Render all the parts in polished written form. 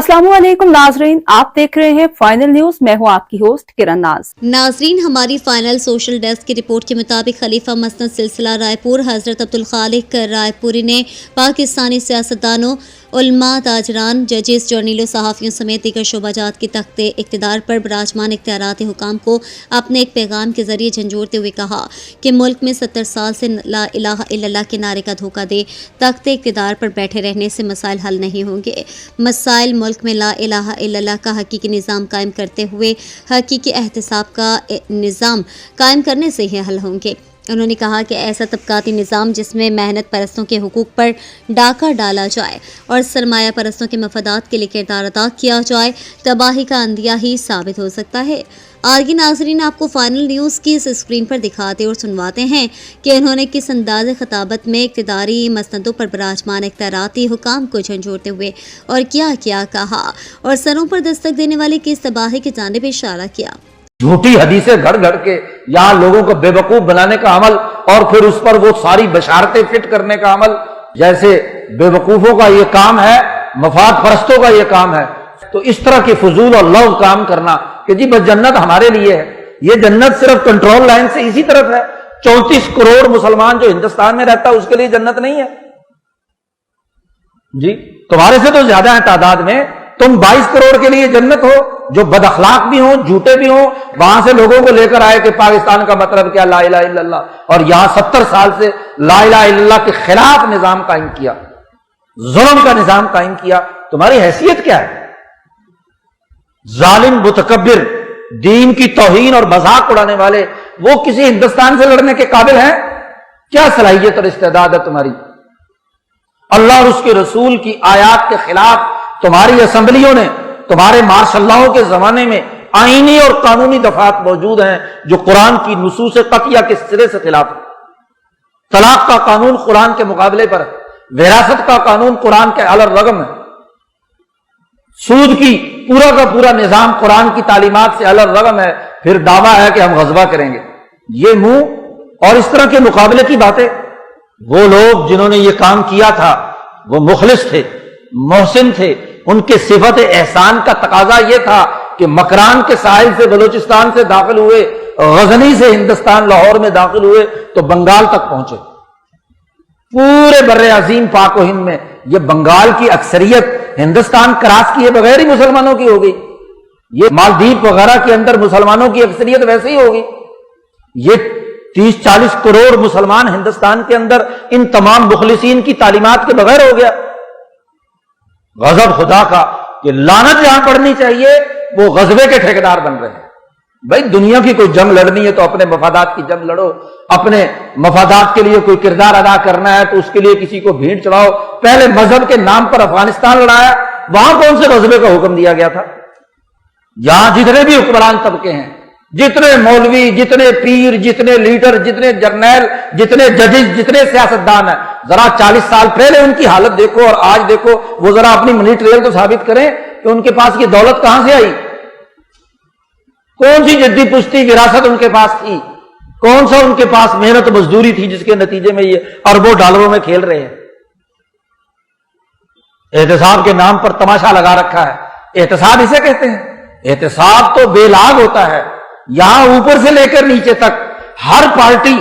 अस्सलाम वालेकुम नाजरीन, आप देख रहे हैं फाइनल न्यूज। मैं हूं आपकी होस्ट किरण नाज। नाजरीन, हमारी फाइनल सोशल डेस्क की रिपोर्ट के मुताबिक खलीफा मसनद सिलसिला रायपुर हजरत अब्दुल खालिक रायपुरी ने पाकिस्तानी सियासतदानों, उलमा, ताजरान, जजेस, जर्नलों, सहाफ़ियों समेत दीगर शोबाजात के तख्ते इक़्तिदार पर बिराजमान इख्तियारात हुकाम को अपने एक पैगाम के जरिए झंझोड़ते हुए कहा कि मुल्क में 70 साल से ला इलाहा इल्लल्लाह के नारे का धोखा दे तख्ते इक़्तिदार पर बैठे रहने से मसाइल हल नहीं होंगे। मसाइल मुल्क में ला इलाहा इल्लल्लाह का हकीकी निज़ाम कायम करते हुए हकीकी एहतिसाब का निज़ाम कायम करने से ही हल होंगे। उन्होंने कहा कि ऐसा तबकाती निज़ाम जिसमें मेहनत परस्तों के हुकूक पर डाका डाला जाए और सरमाया परस्तों के मफादात के लिए किरदार अदा किया जाए, तबाही का अंदिया ही साबित हो सकता है। आगे नाजरीन आपको फाइनल न्यूज़ की इस स्क्रीन पर दिखाते और सुनवाते हैं कि उन्होंने किस अंदाज़ खताबत में इक़्तिदारी मसनदों पर बिराजमान इख्तियाराती हुकाम को झंझोड़ते हुए और क्या क्या कहा और सरों पर दस्तक देने वाली किस तबाही की जानिब इशारा किया। झूठी हदीसें घड़ घड़ के यहाँ लोगों को बेवकूफ बनाने का अमल और फिर उस पर वो सारी बशारतें फिट करने का अमल, जैसे बेवकूफों का ये काम है, मफाद परस्तों का ये काम है। तो इस तरह के फजूल और लव काम करना कि जी बस जन्नत हमारे लिए है, ये जन्नत सिर्फ कंट्रोल लाइन से इसी तरफ है। 34 करोड़ मुसलमान जो हिंदुस्तान में रहता है उसके लिए जन्नत नहीं है जी, तुम्हारे से तो ज्यादा है तादाद में। तुम 22 करोड़ के लिए जन्नत हो, जो बदअखलाक भी हो, झूठे भी हो, वहां से लोगों को लेकर आए कि पाकिस्तान का मतलब क्या, ला इलाहा इल्लल्लाह, और यहां 70 साल से ला इलाहा इल्लल्लाह के खिलाफ निजाम कायम किया, जुल्म का निजाम कायम किया। तुम्हारी हैसियत क्या है? जालिम, मुतकब्बिर, दीन की तौहीन और मजाक उड़ाने वाले, वो किसी हिंदुस्तान से लड़ने के काबिल हैं? क्या सलाहियत और इस्तेदाद है तुम्हारी? अल्लाह और उसके रसूल की आयात के खिलाफ तुम्हारी असम्बलियों ने, तुम्हारे मार्शल्लाहों के जमाने में आईनी और कानूनी दफात मौजूद हैं जो कुरान की नुसूस कतिया के सिरे से खिलाफ है। तलाक का कानून कुरान के मुकाबले पर है, विरासत का कानून कुरान के अलर रगम है, सूद की पूरा का पूरा निजाम कुरान की तालीमात से अलर रगम है, फिर दावा है कि हम गजबा करेंगे। ये मुंह और इस तरह के मुकाबले की बातें। वो लोग जिन्होंने ये काम किया था वो मुखलिस थे, मोहसिन थे, उनके सिफत एहसान का तकाजा यह था कि मकरान के साहिल से बलूचिस्तान से दाखिल हुए, गजनी से हिंदुस्तान लाहौर में दाखिल हुए तो बंगाल तक पहुंचे। पूरे बर्रे अजीम पाक व हिंद में ये बंगाल की अक्सरियत हिंदुस्तान क्रॉस किए बगैर ही मुसलमानों की हो गई। ये मालदीव वगैरह के अंदर मुसलमानों की अक्सरियत वैसे ही होगी। ये 30-40 करोड़ मुसलमान हिंदुस्तान के अंदर इन तमाम मुखलिसीन की तालीमात के बगैर हो गया। गजब खुदा का कि लानत जहां पड़नी चाहिए वो गजबे के ठेकेदार बन रहे हैं। भाई दुनिया की कोई जंग लड़नी है तो अपने मफादात की जंग लड़ो, अपने मफादात के लिए कोई किरदार अदा करना है तो उसके लिए किसी को भीड़ चढ़ाओ। पहले मजहब के नाम पर अफगानिस्तान लड़ाया, वहां कौन से गजबे का हुक्म दिया गया था? यहां जितने भी हुक्मरान तबके हैं, जितने मौलवी, जितने पीर, जितने लीडर, जितने जर्नैल, जितने जजेस, जितने सियासतदान हैं, जरा 40 साल पहले उनकी हालत देखो और आज देखो। वो जरा अपनी मनी ट्रेल तो साबित करें कि उनके पास ये दौलत कहां से आई, कौन सी जद्दी पुश्ती विरासत उनके पास थी, कौन सा उनके पास मेहनत मजदूरी थी जिसके नतीजे में ये अरबों डॉलरों में खेल रहे हैं। एहतिसाब के नाम पर तमाशा लगा रखा है। एहतिसाब इसे कहते हैं। एहतिसाब तो बेलाग होता है। यहां ऊपर से लेकर नीचे तक हर पार्टी,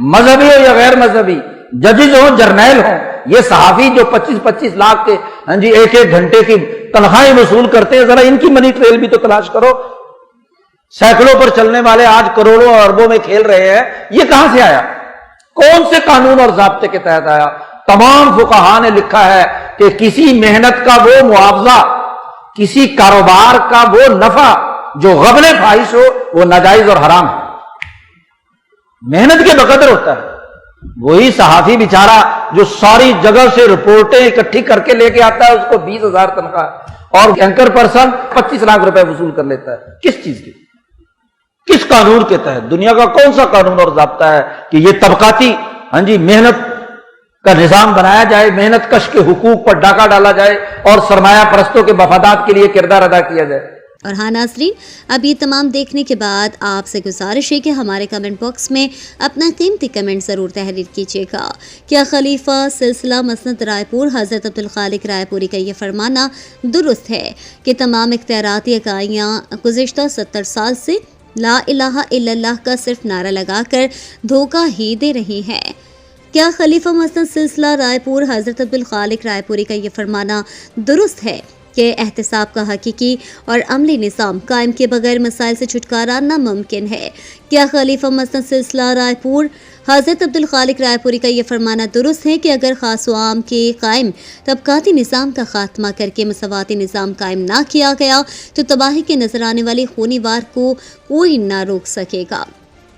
मजहबी हो या गैर मजहबी, जजेज हो, जर्नैल हो, ये सहाफी जो 25-25 लाख के, हाँ जी, एक घंटे की तनख्वाहें वसूल करते हैं, जरा इनकी मनी ट्रेल भी तो तलाश करो। सैकड़ों पर चलने वाले आज करोड़ों और अरबों में खेल रहे हैं। ये कहां से आया? कौन से कानून और जाब्ते के तहत आया? तमाम फुकाहा ने लिखा है कि किसी मेहनत का वो मुआवजा, किसी कारोबार का वो नफा जो गबने ख्वाहिश हो, वो नाजायज और हराम है। मेहनत के बकदर होता है। वही सहाफी बेचारा जो सारी जगह से रिपोर्टें इकट्ठी करके लेके आता है, उसको 20,000 तनख्वाह और एंकर पर्सन 25 लाख रुपए वसूल कर लेता है। किस चीज की, किस कानून के तहत? दुनिया का कौन सा कानून और ज़ाब्ता है कि ये तबकाती, हाँ जी, मेहनत का निजाम बनाया जाए, मेहनत कश के हुकूक पर डाका डाला जाए और सरमाया परस्तों के मफादात के लिए किरदार अदा किया जाए? اور ہاں ناظرین، اب یہ تمام دیکھنے کے بعد آپ سے گزارش ہے کہ ہمارے کمنٹ باکس میں اپنا قیمتی کمنٹ ضرور تحریر کیجیے گا۔ کیا خلیفہ سلسلہ مسند رائے پور حضرت عبدالخالق رائے پوری کا یہ فرمانا درست ہے کہ تمام اختیاراتی اکائیاں گزشتہ 70 سال سے لا الہ الا اللہ کا صرف نعرہ لگا کر دھوکہ ہی دے رہی ہیں؟ کیا خلیفہ مسند سلسلہ رائے پور حضرت عبدالخالق رائے پوری کا یہ فرمانا درست ہے کہ احتساب کا حقیقی اور عملی نظام قائم کے بغیر مسائل سے چھٹکارا ناممکن ہے؟ کیا خلیفہ مسند سلسلہ رائے پور حضرت عبدالخالق رائے پوری کا یہ فرمانا درست ہے کہ اگر خاص و عام کے قائم طبقاتی نظام کا خاتمہ کر کے مساواتی نظام قائم نہ کیا گیا تو تباہی کے نظر آنے والی خونی وار کو کوئی نہ روک سکے گا؟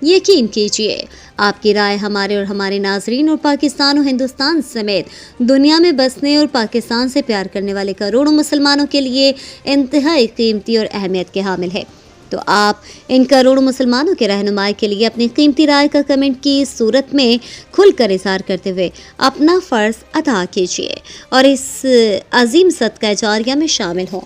یقین کیجیے، آپ کی رائے ہمارے اور ہمارے ناظرین اور پاکستان و ہندوستان سمیت دنیا میں بسنے اور پاکستان سے پیار کرنے والے کروڑوں مسلمانوں کے لیے انتہائی قیمتی اور اہمیت کے حامل ہے۔ تو آپ ان کروڑوں مسلمانوں کے رہنمائی کے لیے اپنی قیمتی رائے کا کمنٹ کی صورت میں کھل کر اظہار کرتے ہوئے اپنا فرض ادا کیجیے اور اس عظیم صدقہ جاریہ میں شامل ہوں۔